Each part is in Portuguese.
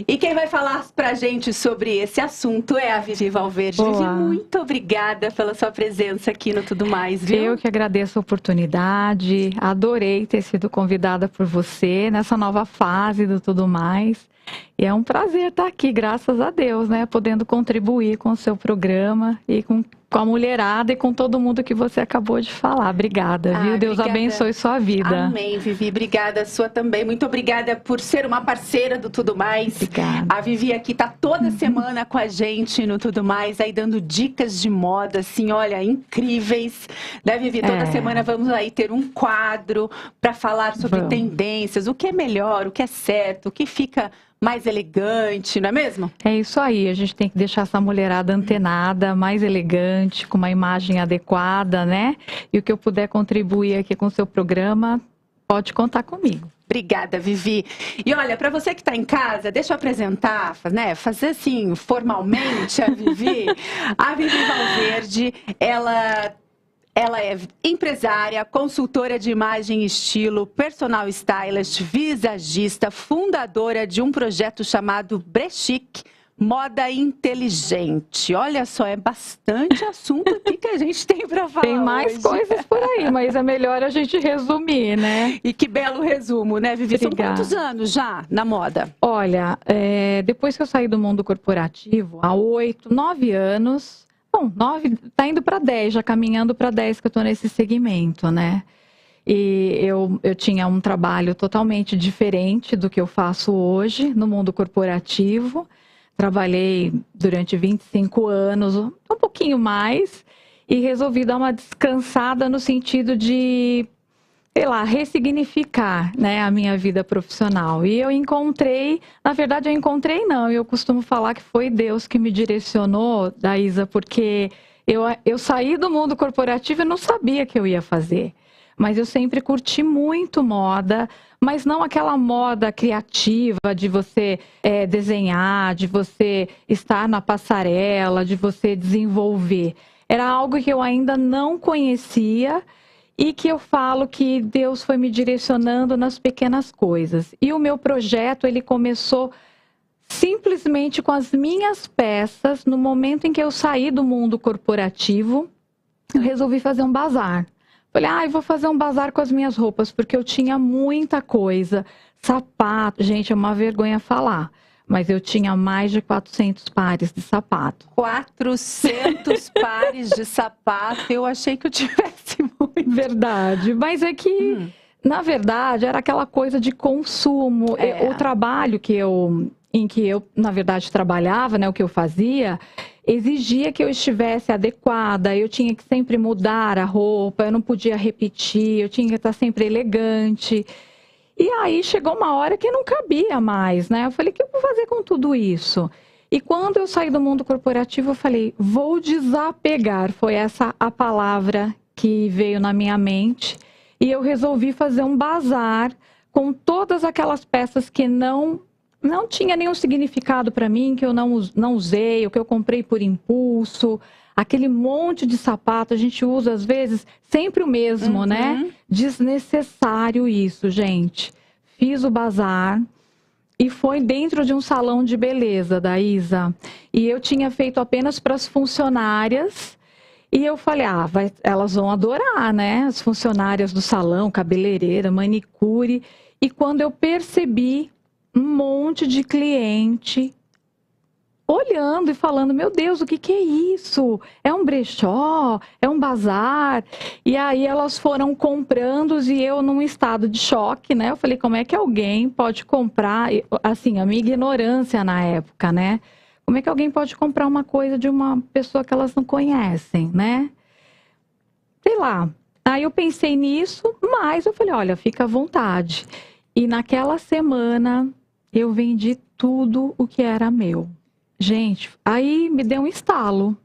E quem vai falar pra gente sobre esse assunto é a Vivi Valverde. Vivi, muito obrigada pela sua presença aqui no Tudo Mais, viu? Eu que agradeço a oportunidade, adorei ter sido convidada por você nessa nova fase do Tudo Mais. E é um prazer estar aqui, graças a Deus, né? Podendo contribuir com o seu programa e com a mulherada e com todo mundo que você acabou de falar. Obrigada, viu? Deus abençoe sua vida. Amém, Vivi. Obrigada, sua também. Muito obrigada por ser uma parceira do Tudo Mais. Obrigada. A Vivi aqui tá toda semana com a gente no Tudo Mais, aí dando dicas de moda, assim, olha, incríveis. Né, Vivi? Toda semana vamos aí ter um quadro para falar sobre tendências, o que é melhor, o que é certo, o que fica mais elegante, não é mesmo? É isso aí, a gente tem que deixar essa mulherada antenada, mais elegante, com uma imagem adequada, né? E o que eu puder contribuir aqui com o seu programa, pode contar comigo. Obrigada, Vivi. E olha, para você que está em casa, deixa eu apresentar, né? Fazer assim, formalmente a Vivi. A Vivi Valverde, ela é empresária, consultora de imagem e estilo, personal stylist, visagista, fundadora de um projeto chamado Brechic, Moda Inteligente. Olha só, é bastante assunto aqui que a gente tem para falar. Tem mais hoje. coisas por aí, mas é melhor a gente resumir, né? E que belo resumo, né, Vivi? Obrigada. São quantos anos já na moda? Olha, depois que eu saí do mundo corporativo, há 8, 9 anos... Bom, 9, tá indo para 10, já caminhando para 10 que eu estou nesse segmento, né? E eu tinha um trabalho totalmente diferente do que eu faço hoje no mundo corporativo. Trabalhei durante 25 anos, um pouquinho mais, e resolvi dar uma descansada no sentido de, sei lá, ressignificar, né, a minha vida profissional. E eu encontrei, na verdade eu costumo falar que foi Deus que me direcionou, Daísa, porque eu saí do mundo corporativo e não sabia que eu ia fazer. Mas eu sempre curti muito moda, mas não aquela moda criativa de você desenhar, de você estar na passarela, de você desenvolver. Era algo que eu ainda não conhecia, e que eu falo que Deus foi me direcionando nas pequenas coisas. E o meu projeto, ele começou simplesmente com as minhas peças. No momento em que eu saí do mundo corporativo, eu resolvi fazer um bazar. Falei, eu vou fazer um bazar com as minhas roupas, porque eu tinha muita coisa. Sapato, gente, é uma vergonha falar. Mas eu tinha mais de 400 pares de sapato. 400 pares de sapato? Eu achei que eu tivesse muito. Verdade, mas é que, na verdade, era aquela coisa de consumo. O trabalho em que eu, na verdade, trabalhava, né, o que eu fazia, exigia que eu estivesse adequada, eu tinha que sempre mudar a roupa, eu não podia repetir, eu tinha que estar sempre elegante. E aí chegou uma hora que não cabia mais, né? Eu falei, o que eu vou fazer com tudo isso? E quando eu saí do mundo corporativo, eu falei, vou desapegar. Foi essa a palavra que veio na minha mente. E eu resolvi fazer um bazar com todas aquelas peças que não tinha nenhum significado para mim, que eu não usei, o que eu comprei por impulso. Aquele monte de sapato, a gente usa às vezes sempre o mesmo, né? Desnecessário isso, gente. Fiz o bazar e foi dentro de um salão de beleza, Daísa. E eu tinha feito apenas para as funcionárias. E eu falei, elas vão adorar, né? As funcionárias do salão, cabeleireira, manicure. E quando eu percebi um monte de cliente olhando e falando, meu Deus, o que é isso? É um brechó? É um bazar? E aí elas foram comprando e eu num estado de choque, né? Eu falei, como é que alguém pode comprar? Assim, a minha ignorância na época, né? Como é que alguém pode comprar uma coisa de uma pessoa que elas não conhecem, né? Sei lá. Aí eu pensei nisso, mas eu falei, olha, fica à vontade. E naquela semana eu vendi tudo o que era meu. Gente, aí me deu um estalo.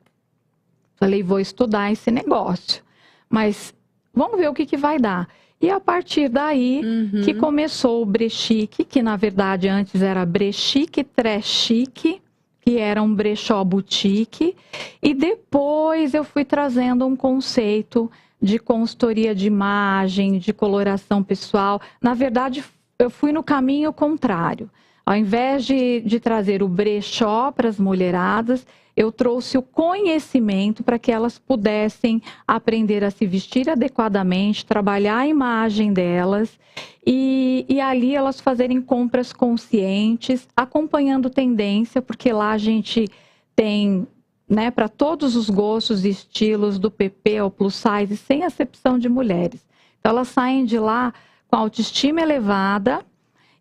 Falei, vou estudar esse negócio. Mas vamos ver o que vai dar. E a partir daí que começou o Brechic, que na verdade antes era Brechic Trechic, que era um brechó boutique. E depois eu fui trazendo um conceito de consultoria de imagem, de coloração pessoal. Na verdade, eu fui no caminho contrário. Ao invés de trazer o brechó para as mulheradas, eu trouxe o conhecimento para que elas pudessem aprender a se vestir adequadamente, trabalhar a imagem delas e ali elas fazerem compras conscientes, acompanhando tendência, porque lá a gente tem, né, para todos os gostos e estilos, do PP ao plus size, sem acepção de mulheres. Então elas saem de lá com autoestima elevada,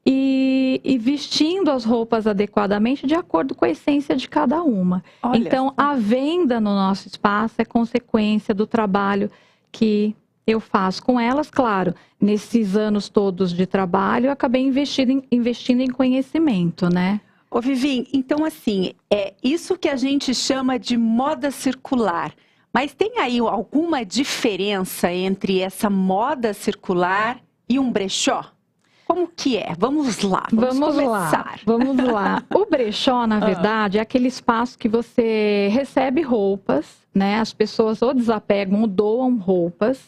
e vestindo as roupas adequadamente de acordo com a essência de cada uma. Olha, então, a venda no nosso espaço é consequência do trabalho que eu faço com elas. Claro, nesses anos todos de trabalho, eu acabei investindo em conhecimento, né? Ô, Vivi, então assim, é isso que a gente chama de moda circular. Mas tem aí alguma diferença entre essa moda circular e um brechó? Como que é? Vamos lá, vamos começar. Vamos lá. O brechó, na verdade, é aquele espaço que você recebe roupas, né? As pessoas ou desapegam ou doam roupas.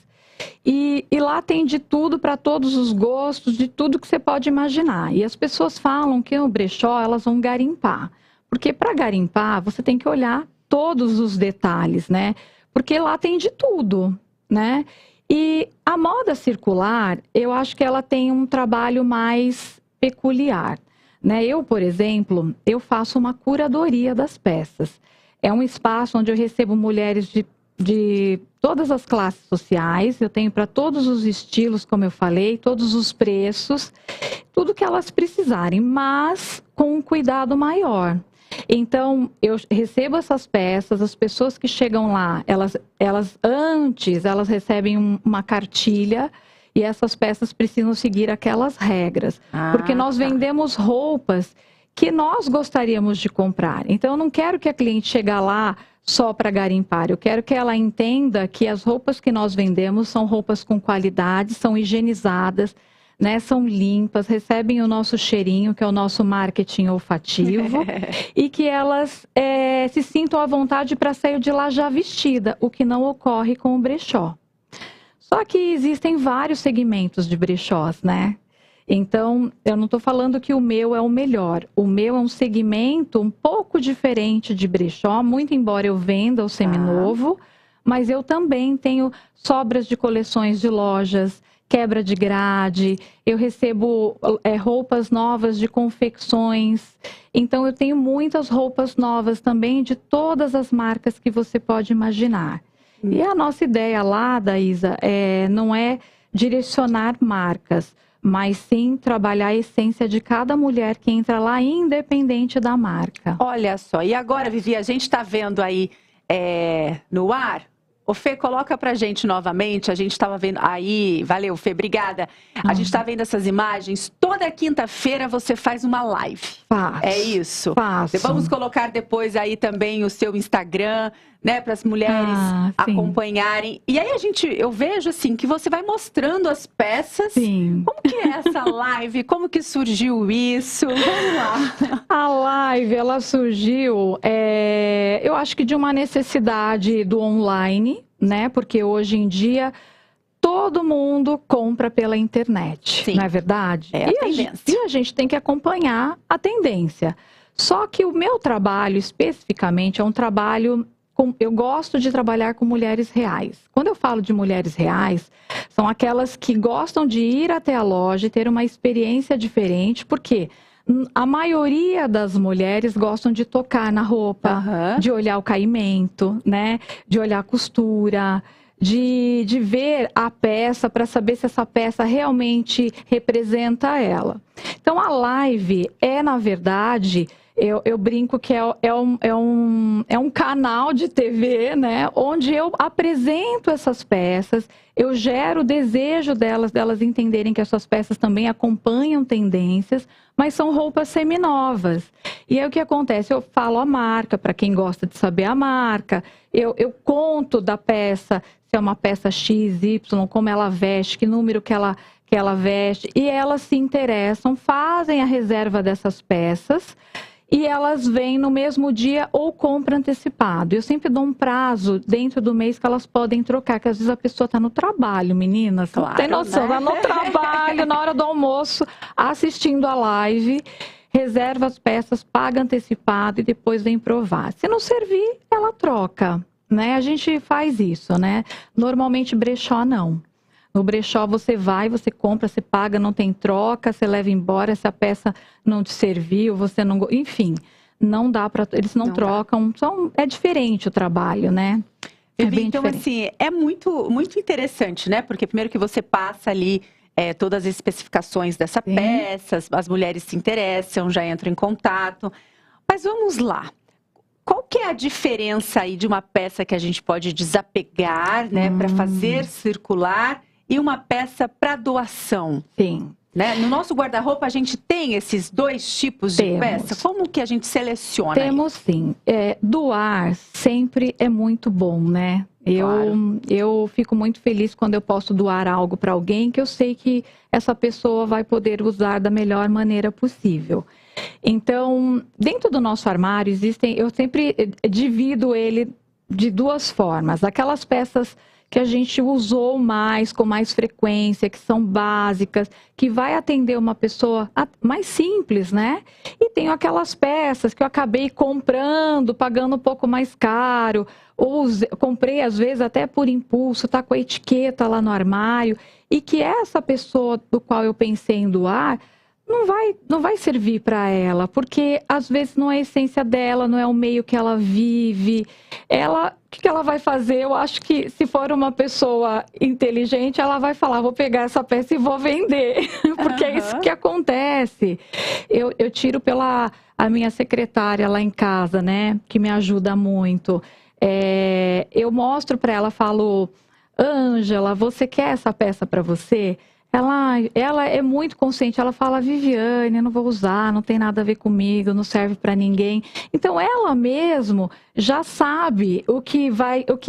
E lá tem de tudo para todos os gostos, de tudo que você pode imaginar. E as pessoas falam que no brechó elas vão garimpar. Porque para garimpar, você tem que olhar todos os detalhes, né? Porque lá tem de tudo, né? E a moda circular, eu acho que ela tem um trabalho mais peculiar, né? Eu, por exemplo, eu faço uma curadoria das peças. É um espaço onde eu recebo mulheres de todas as classes sociais, eu tenho para todos os estilos, como eu falei, todos os preços, tudo que elas precisarem, mas com um cuidado maior. Então, eu recebo essas peças, as pessoas que chegam lá, elas recebem uma cartilha e essas peças precisam seguir aquelas regras. Porque nós vendemos roupas que nós gostaríamos de comprar. Então, eu não quero que a cliente chegue lá só para garimpar. Eu quero que ela entenda que as roupas que nós vendemos são roupas com qualidade, são higienizadas, né, são limpas, recebem o nosso cheirinho, que é o nosso marketing olfativo, e que elas se sintam à vontade para sair de lá já vestida, o que não ocorre com o brechó. Só que existem vários segmentos de brechós, né? Então, eu não estou falando que o meu é o melhor. O meu é um segmento um pouco diferente de brechó, muito embora eu venda o seminovo, mas eu também tenho sobras de coleções de lojas, quebra de grade, eu recebo roupas novas de confecções. Então, eu tenho muitas roupas novas também de todas as marcas que você pode imaginar. E a nossa ideia lá, Daísa, não é direcionar marcas, mas sim trabalhar a essência de cada mulher que entra lá, independente da marca. Olha só, e agora, Vivi, a gente está vendo aí no ar. Ô, Fê, coloca pra gente novamente, a gente estava vendo, aí, valeu, Fê, obrigada. A gente está vendo essas imagens, toda quinta-feira você faz uma live. Faço. É isso? Faço. Vamos colocar depois aí também o seu Instagram, né, para as mulheres acompanharem. E aí eu vejo assim, que você vai mostrando as peças. Sim. Como que é essa live? Como que surgiu isso? Vamos lá. A live, ela surgiu, eu acho que de uma necessidade do online, né? Porque hoje em dia todo mundo compra pela internet, Sim. não é verdade? É a tendência. E a gente tem que acompanhar a tendência. Só que o meu trabalho, especificamente, é um trabalho... Eu gosto de trabalhar com mulheres reais. Quando eu falo de mulheres reais, são aquelas que gostam de ir até a loja e ter uma experiência diferente, porque a maioria das mulheres gostam de tocar na roupa, de olhar o caimento, né? De olhar a costura, de ver a peça para saber se essa peça realmente representa ela. Então, a live na verdade... Eu brinco que é um canal de TV, né? Onde eu apresento essas peças, eu gero o desejo delas entenderem que essas peças também acompanham tendências, mas são roupas seminovas. E aí o que acontece? Eu falo a marca, para quem gosta de saber a marca, eu conto da peça, se é uma peça X, Y, como ela veste, que número que ela veste, e elas se interessam, fazem a reserva dessas peças, e elas vêm no mesmo dia ou compram antecipado. Eu sempre dou um prazo dentro do mês que elas podem trocar, que às vezes a pessoa está no trabalho, meninas. Claro, tem noção, né? Está no trabalho, na hora do almoço, assistindo a live, reserva as peças, paga antecipado e depois vem provar. Se não servir, ela troca, né? A gente faz isso, né? Normalmente brechó não. No brechó você vai, você compra, você paga, não tem troca, você leva embora, se a peça não te serviu, você não... Enfim, não dá para... Eles não trocam, é diferente o trabalho, né? Vivi, então, assim, é muito, muito interessante, né? Porque primeiro que você passa ali todas as especificações dessa peça, as mulheres se interessam, já entram em contato. Mas vamos lá. Qual que é a diferença aí de uma peça que a gente pode desapegar, né? Para fazer circular e uma peça para doação? Sim. Né? No nosso guarda-roupa a gente tem esses dois tipos de peça? Como que a gente seleciona? Temos sim. Doar sempre é muito bom, né? Claro. Eu fico muito feliz quando eu posso doar algo para alguém que eu sei que essa pessoa vai poder usar da melhor maneira possível. Então, dentro do nosso armário eu sempre divido ele de duas formas. Aquelas peças que a gente usou mais, com mais frequência, que são básicas, que vai atender uma pessoa mais simples, né? E tenho aquelas peças que eu acabei comprando, pagando um pouco mais caro, ou comprei às vezes até por impulso, tá com a etiqueta lá no armário, e que essa pessoa do qual eu pensei em doar, não vai servir para ela, porque às vezes não é a essência dela, não é o meio que ela vive. O que ela vai fazer? Eu acho que se for uma pessoa inteligente, ela vai falar, vou pegar essa peça e vou vender, porque é isso que acontece. Eu tiro pela a minha secretária lá em casa, né, que me ajuda muito. Eu mostro para ela, falo, Ângela, você quer essa peça para você? Ela é muito consciente, ela fala, Viviane, eu não vou usar, não tem nada a ver comigo, não serve para ninguém. Então ela mesmo já sabe o que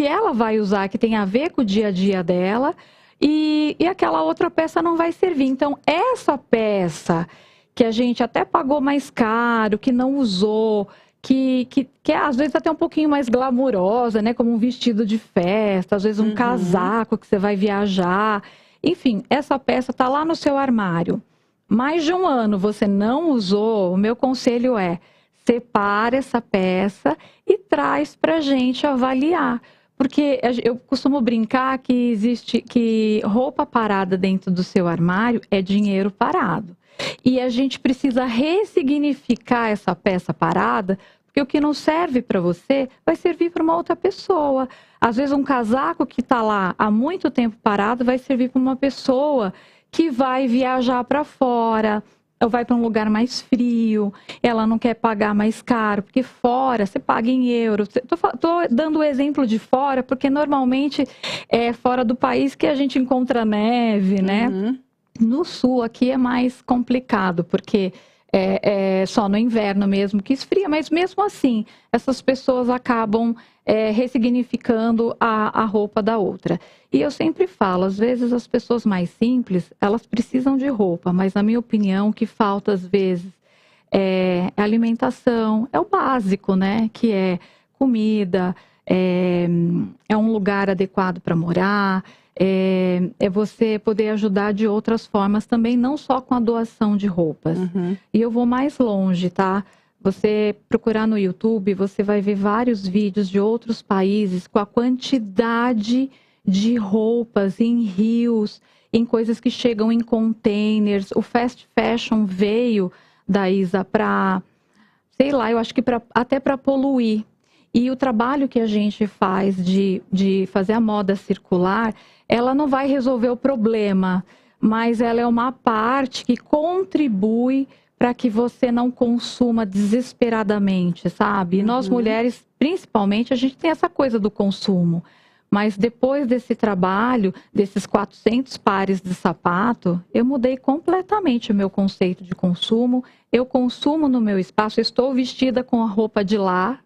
ela vai usar, que tem a ver com o dia a dia dela, e aquela outra peça não vai servir. Então essa peça que a gente até pagou mais caro, que não usou, que é às vezes até um pouquinho mais glamurosa, né? Como um vestido de festa, às vezes um casaco que você vai viajar. Enfim, essa peça está lá no seu armário. Mais de um ano você não usou, o meu conselho é, separa essa peça e traz para a gente avaliar. Porque eu costumo brincar que roupa parada dentro do seu armário é dinheiro parado. E a gente precisa ressignificar essa peça parada, porque o que não serve para você vai servir para uma outra pessoa. Às vezes um casaco que está lá há muito tempo parado vai servir para uma pessoa que vai viajar para fora, ou vai para um lugar mais frio, ela não quer pagar mais caro, porque fora você paga em euro. Estou dando o exemplo de fora, porque normalmente é fora do país que a gente encontra neve, né? No sul aqui é mais complicado, porque é só no inverno mesmo que esfria, mas mesmo assim, essas pessoas acabam ressignificando a roupa da outra. E eu sempre falo, às vezes as pessoas mais simples, elas precisam de roupa, mas na minha opinião, o que falta às vezes é alimentação, é o básico, né? Que é comida, é um lugar adequado para morar, é você poder ajudar de outras formas também, não só com a doação de roupas. E eu vou mais longe, tá? Você procurar no YouTube, você vai ver vários vídeos de outros países com a quantidade de roupas em rios, em coisas que chegam em containers. O fast fashion veio da Isa para, sei lá, eu acho que até para poluir. E o trabalho que a gente faz de fazer a moda circular, ela não vai resolver o problema, mas ela é uma parte que contribui para que você não consuma desesperadamente, sabe? E nós mulheres, principalmente, a gente tem essa coisa do consumo. Mas depois desse trabalho, desses 400 pares de sapato, eu mudei completamente o meu conceito de consumo. Eu consumo no meu espaço, estou vestida com a roupa de lá.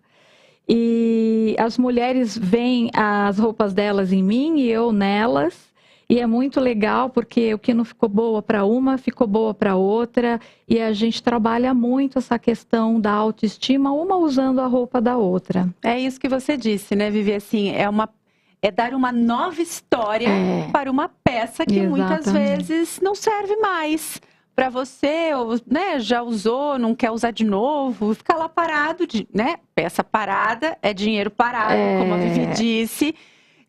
E as mulheres veem as roupas delas em mim e eu nelas. E é muito legal porque o que não ficou boa para uma, ficou boa para outra. E a gente trabalha muito essa questão da autoestima, uma usando a roupa da outra. É isso que você disse, né, Vivi? Assim, é dar uma nova história para uma peça que muitas vezes não serve mais. para você, ou, né, já usou, não quer usar de novo, fica lá parado, né? Peça parada é dinheiro parado, como a Vivi disse.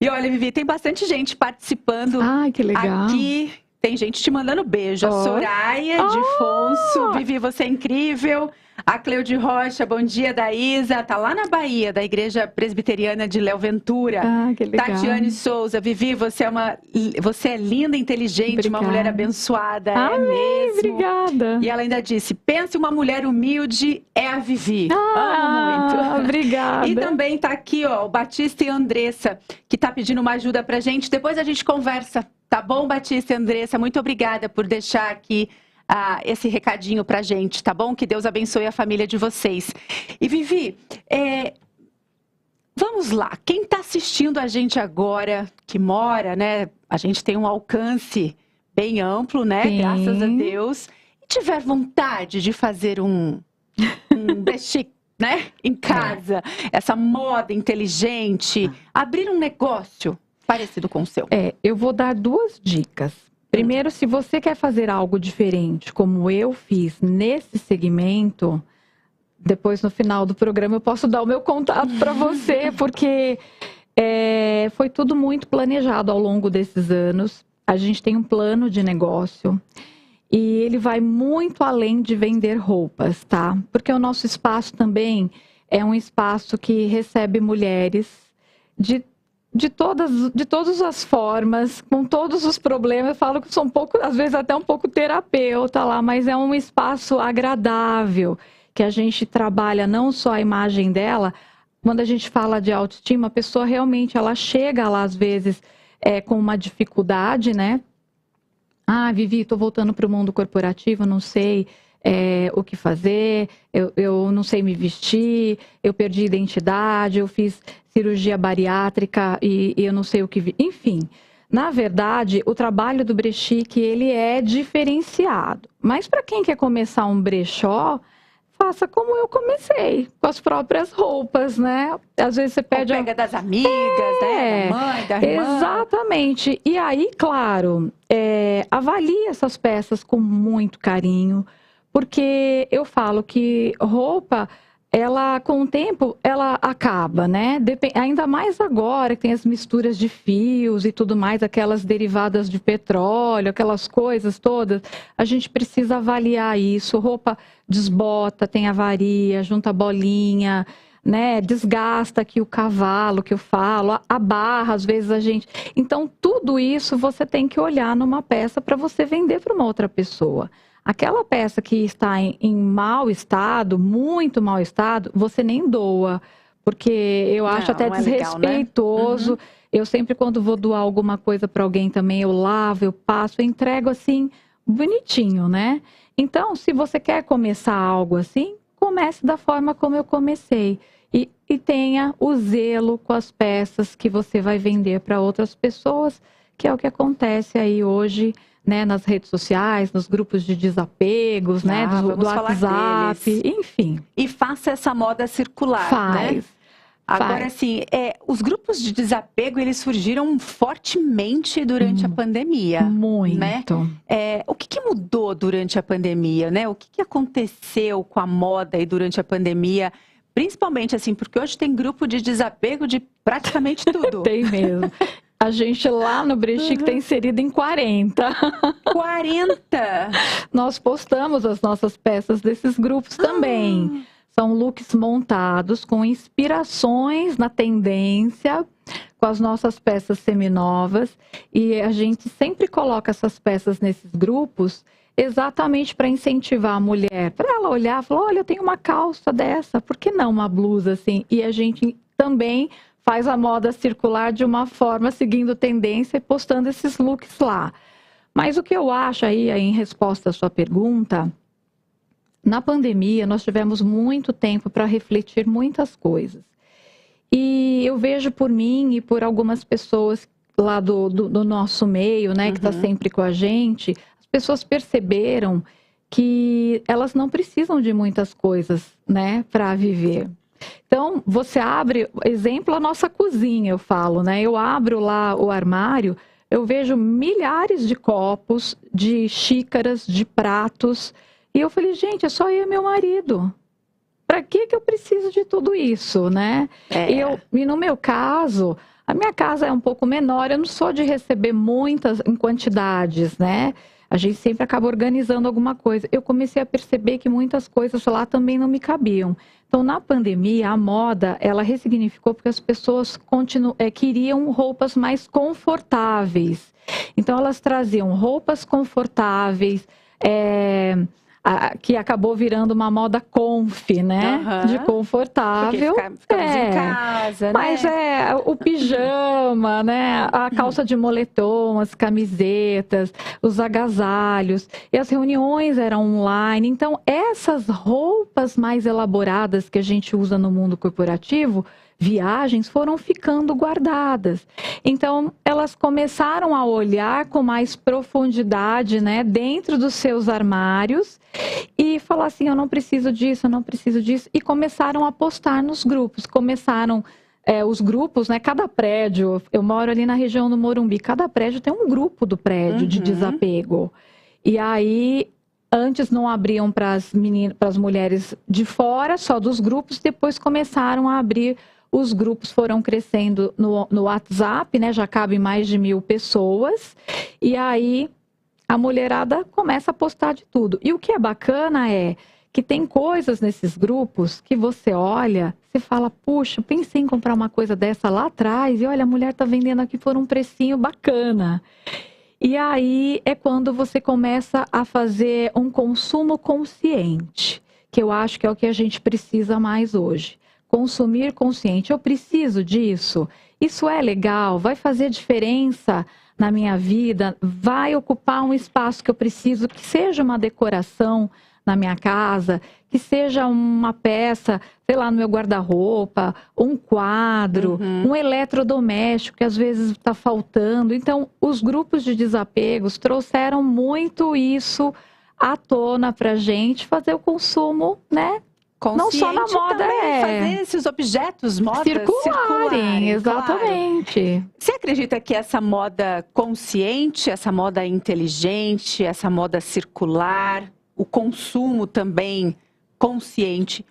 E olha, Vivi, tem bastante gente participando. Ai, que legal. Aqui. Tem gente te mandando beijo. A Soraya de Fonso. Vivi, você é incrível. A Cleude Rocha, bom dia, da Isa. Tá lá na Bahia, da Igreja Presbiteriana de Léo Ventura. Que legal. Tatiane Souza. Vivi, você é linda, inteligente, obrigada. Uma mulher abençoada. É mesmo. Obrigada. E ela ainda disse, pense uma mulher humilde, é a Vivi. Amo muito. Obrigada. E também tá aqui, ó, o Batista e a Andressa, que tá pedindo uma ajuda pra gente. Depois a gente conversa. Tá bom, Batista e Andressa? Muito obrigada por deixar aqui esse recadinho pra gente, tá bom? Que Deus abençoe a família de vocês. E Vivi, vamos lá. Quem tá assistindo a gente agora, que mora, né? A gente tem um alcance bem amplo, né? Sim. Graças a Deus. E tiver vontade de fazer um brechí, né? Em casa, essa moda inteligente, abrir um negócio parecido com o seu. Eu vou dar 2 dicas. Primeiro, se você quer fazer algo diferente, como eu fiz nesse segmento, depois no final do programa eu posso dar o meu contato para você, porque foi tudo muito planejado ao longo desses anos. A gente tem um plano de negócio e ele vai muito além de vender roupas, tá? Porque o nosso espaço também é um espaço que recebe mulheres de todas as formas, com todos os problemas. Eu falo que sou às vezes até um pouco terapeuta lá, mas é um espaço agradável, que a gente trabalha não só a imagem dela. Quando a gente fala de autoestima, a pessoa realmente, ela chega lá às vezes com uma dificuldade, né? Vivi, estou voltando para o mundo corporativo, não sei o que fazer, eu não sei me vestir, eu perdi identidade, eu fiz cirurgia bariátrica e eu não sei o que... Enfim, na verdade, o trabalho do Brechique, ele é diferenciado. Mas para quem quer começar um brechó, faça como eu comecei, com as próprias roupas, né? Às vezes você pega das amigas, né? Da mãe, da irmã. Exatamente. E aí, claro, avalie essas peças com muito carinho, porque eu falo que roupa, ela com o tempo, ela acaba, né? Ainda mais agora que tem as misturas de fios e tudo mais, aquelas derivadas de petróleo, aquelas coisas todas, a gente precisa avaliar isso. Roupa desbota, tem avaria, junta bolinha, né? Desgasta aqui o cavalo, que eu falo, a barra, às vezes a gente... Então, tudo isso você tem que olhar numa peça para você vender para uma outra pessoa. Aquela peça que está em mau estado, muito mau estado, você nem doa, porque eu acho até desrespeitoso. Legal, né? Eu sempre, quando vou doar alguma coisa para alguém também, eu lavo, eu passo, eu entrego assim, bonitinho, né? Então, se você quer começar algo assim, comece da forma como eu comecei. E tenha o zelo com as peças que você vai vender para outras pessoas, que é o que acontece aí hoje, né, nas redes sociais, nos grupos de desapegos, né, do WhatsApp, enfim. E faça essa moda circular, né? Agora, assim, os grupos de desapego, eles surgiram fortemente durante a pandemia. Muito. Né? O que mudou durante a pandemia, né? O que aconteceu com a moda aí durante a pandemia? Principalmente, assim, porque hoje tem grupo de desapego de praticamente tudo. Tem mesmo. A gente lá no Brechique está inserido em 40. 40? Nós postamos as nossas peças desses grupos também. São looks montados com inspirações na tendência, com as nossas peças seminovas. E a gente sempre coloca essas peças nesses grupos exatamente para incentivar a mulher. Para ela olhar e falar, olha, eu tenho uma calça dessa, por que não uma blusa assim? E a gente também faz a moda circular de uma forma, seguindo tendência e postando esses looks lá. Mas o que eu acho aí, em resposta à sua pergunta, na pandemia nós tivemos muito tempo para refletir muitas coisas. E eu vejo por mim e por algumas pessoas lá do nosso meio, né, que está sempre com a gente, as pessoas perceberam que elas não precisam de muitas coisas, né, para viver. Então, você abre, exemplo, a nossa cozinha, eu falo, né? Eu abro lá o armário, eu vejo milhares de copos, de xícaras, de pratos. E eu falei, gente, é só eu e meu marido. Para que eu preciso de tudo isso, né? E no meu caso, a minha casa é um pouco menor, eu não sou de receber muitas em quantidades, né? A gente sempre acaba organizando alguma coisa. Eu comecei a perceber que muitas coisas lá também não me cabiam. Então, na pandemia, a moda, ela ressignificou porque as pessoas queriam roupas mais confortáveis. Então, elas traziam roupas confortáveis, que acabou virando uma moda conf, né? De confortável. Porque ficamos em casa, né? Mas o pijama, né? A calça de moletom, as camisetas, os agasalhos. E as reuniões eram online. Então, essas roupas mais elaboradas que a gente usa no mundo corporativo, viagens, foram ficando guardadas. Então, elas começaram a olhar com mais profundidade, né, dentro dos seus armários e falar assim, eu não preciso disso, eu não preciso disso. E começaram a postar nos grupos. Começaram os grupos, né, cada prédio, eu moro ali na região do Morumbi, cada prédio tem um grupo do prédio de desapego. E aí, antes não abriam para as mulheres de fora, só dos grupos, depois começaram a abrir. Os grupos foram crescendo no WhatsApp, né? Já cabem mais de 1.000 pessoas. E aí a mulherada começa a postar de tudo. E o que é bacana é que tem coisas nesses grupos que você olha, você fala, puxa, pensei em comprar uma coisa dessa lá atrás. E olha, a mulher tá vendendo aqui por um precinho bacana. E aí é quando você começa a fazer um consumo consciente, que eu acho que é o que a gente precisa mais hoje. Consumir consciente. Eu preciso disso? Isso é legal? Vai fazer diferença na minha vida? Vai ocupar um espaço que eu preciso? Que seja uma decoração na minha casa, que seja uma peça, sei lá, no meu guarda-roupa, um quadro, um eletrodoméstico que às vezes está faltando. Então, os grupos de desapegos trouxeram muito isso à tona para a gente fazer o consumo, né? Não só na moda, fazer esses objetos, modas circularem. Exatamente. Claro. Você acredita que essa moda consciente, essa moda inteligente, essa moda circular, o consumo também consciente,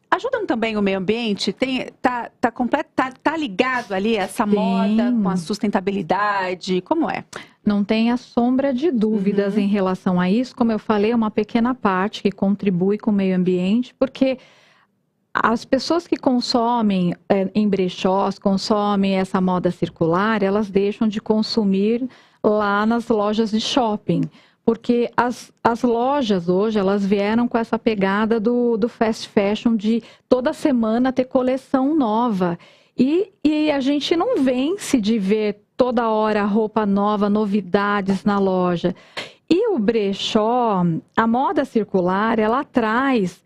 ajudam também o meio ambiente? Tá ligado ali essa moda com a sustentabilidade? Como é? Não tenha sombra de dúvidas em relação a isso. Como eu falei, é uma pequena parte que contribui com o meio ambiente, porque as pessoas que consomem em brechós, consomem essa moda circular, elas deixam de consumir lá nas lojas de shopping. Porque as lojas hoje, elas vieram com essa pegada do fast fashion de toda semana ter coleção nova. E a gente não vence de ver toda hora roupa nova, novidades na loja. E o brechó, a moda circular, ela traz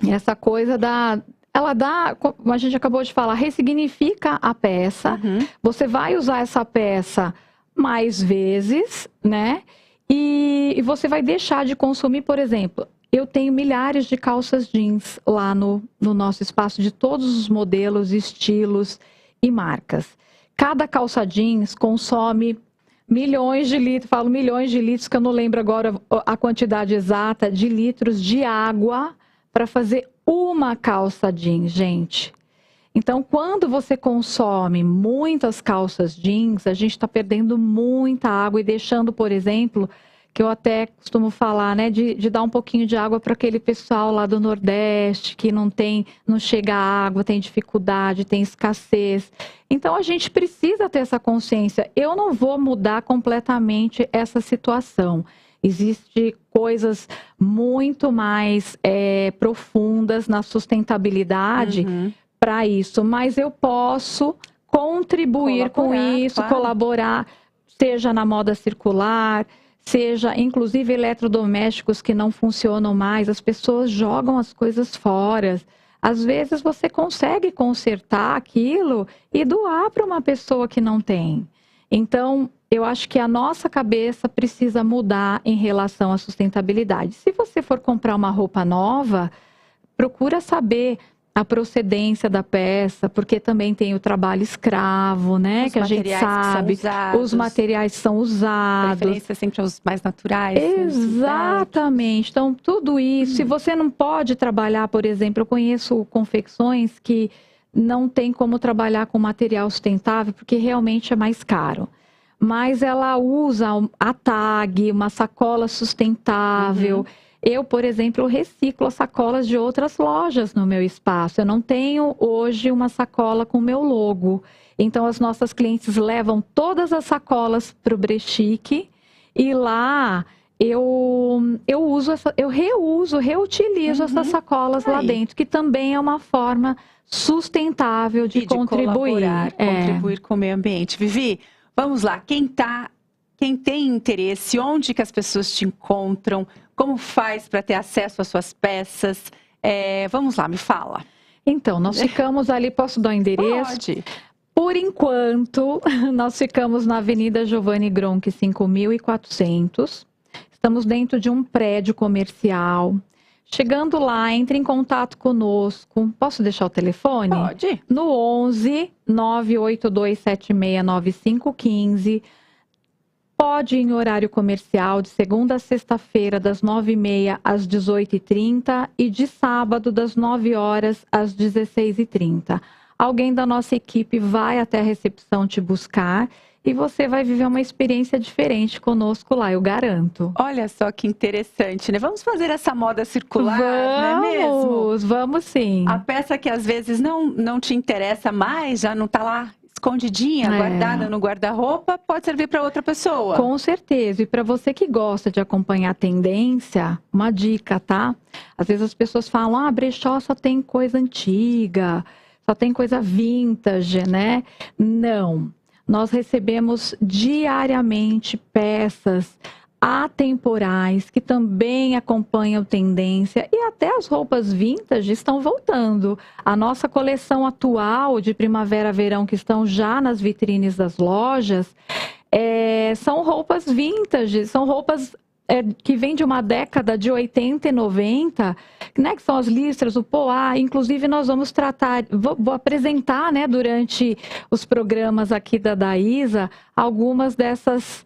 essa coisa ela dá, como a gente acabou de falar, ressignifica a peça. Você vai usar essa peça mais vezes, né? E você vai deixar de consumir, por exemplo, eu tenho milhares de calças jeans lá no nosso espaço, de todos os modelos, estilos e marcas. Cada calça jeans consome milhões de litros, falo milhões de litros, que eu não lembro agora a quantidade exata de litros de água para fazer uma calça jeans, gente. Então, quando você consome muitas calças jeans, a gente está perdendo muita água e deixando, por exemplo, que eu até costumo falar, né, de dar um pouquinho de água para aquele pessoal lá do Nordeste, que não chega água, tem dificuldade, tem escassez. Então, a gente precisa ter essa consciência. Eu não vou mudar completamente essa situação. Existem coisas muito mais profundas na sustentabilidade para isso, mas eu posso contribuir com isso, claro. Colaborar, seja na moda circular, seja inclusive eletrodomésticos que não funcionam mais, as pessoas jogam as coisas fora. Às vezes você consegue consertar aquilo e doar para uma pessoa que não tem. Então, eu acho que a nossa cabeça precisa mudar em relação à sustentabilidade. Se você for comprar uma roupa nova, procura saber a procedência da peça, porque também tem o trabalho escravo, né? Que a gente sabe, os materiais são usados. Preferência sempre aos mais naturais. Exatamente. Então, tudo isso. Se você não pode trabalhar, por exemplo, eu conheço confecções que não tem como trabalhar com material sustentável, porque realmente é mais caro. Mas ela usa a tag, uma sacola sustentável. Eu, por exemplo, reciclo as sacolas de outras lojas no meu espaço. Eu não tenho hoje uma sacola com o meu logo. Então, as nossas clientes levam todas as sacolas para o Brechique e lá eu reutilizo essas sacolas lá dentro, que também é uma forma sustentável de contribuir. Contribuir com o meio ambiente. Vivi, vamos lá. Quem tem interesse, onde que as pessoas te encontram? Como faz para ter acesso às suas peças? Vamos lá, me fala. Então, nós ficamos ali, posso dar o endereço? Pode. Por enquanto, nós ficamos na Avenida Giovanni Gronchi, 5400. Estamos dentro de um prédio comercial. Chegando lá, entre em contato conosco. Posso deixar o telefone? Pode. No 11 982769515. Pode ir em horário comercial, de segunda a sexta-feira, das 9h30 às 18h30 e de sábado, das 9 horas às 16h30. Alguém da nossa equipe vai até a recepção te buscar e você vai viver uma experiência diferente conosco lá, eu garanto. Olha só que interessante, né? Vamos fazer essa moda circular, não é mesmo? Vamos sim. A peça que às vezes não te interessa mais, já não está lá escondidinha, guardada no guarda-roupa, pode servir para outra pessoa. Com certeza. E para você que gosta de acompanhar a tendência, uma dica, tá? Às vezes as pessoas falam, brechó só tem coisa antiga, só tem coisa vintage, né? Não. Nós recebemos diariamente peças atemporais que também acompanham tendência e até as roupas vintage estão voltando. A nossa coleção atual de primavera-verão que estão já nas vitrines das lojas são roupas vintage, são roupas que vêm de uma década de 80 e 90, né, que são as listras, o poá. Inclusive nós vamos vou apresentar, né, durante os programas aqui da Isa, algumas dessas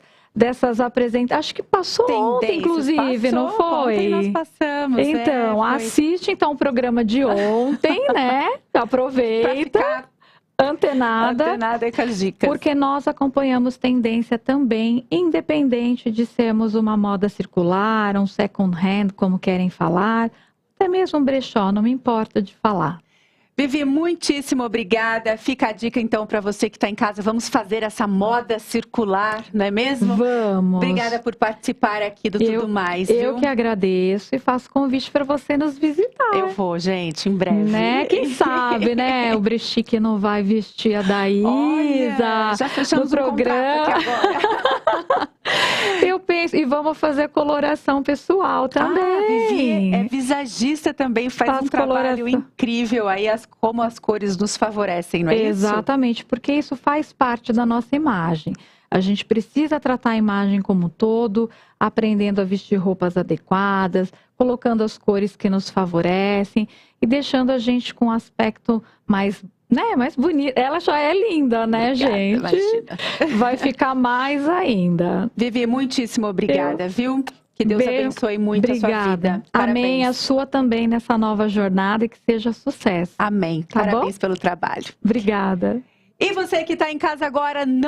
apresentações. Acho que passou ontem, inclusive, não foi? Ontem nós passamos. Então, assiste então o programa de ontem, né? Aproveita. Pra ficar antenada e com as dicas. Porque nós acompanhamos tendência também, independente de sermos uma moda circular, um second hand, como querem falar, até mesmo um brechó, não me importa de falar. Vivi, muitíssimo obrigada. Fica a dica, então, para você que está em casa. Vamos fazer essa moda circular, não é mesmo? Vamos. Obrigada por participar aqui do Tudo Mais, viu? Eu que agradeço e faço convite para você nos visitar. Eu vou, gente, em breve. Né? Quem sabe, né? O Brechique não vai vestir a da Isa. Já fechamos no programa. Aqui agora. Eu penso, e vamos fazer coloração pessoal também. Vivi é visagista também, faz um trabalho incrível aí, como as cores nos favorecem, não é isso? Exatamente, porque isso faz parte da nossa imagem. A gente precisa tratar a imagem como um todo, aprendendo a vestir roupas adequadas, colocando as cores que nos favorecem e deixando a gente com um aspecto mais bonito. Ela já é linda, né, gente? Imagina. Vai ficar mais ainda. Vivi, muitíssimo obrigada, viu? Que Deus abençoe muito a sua vida. Parabéns. Amém. A sua também nessa nova jornada e que seja sucesso. Amém. Tá Parabéns bom? pelo trabalho. Obrigada. E você que está em casa agora, não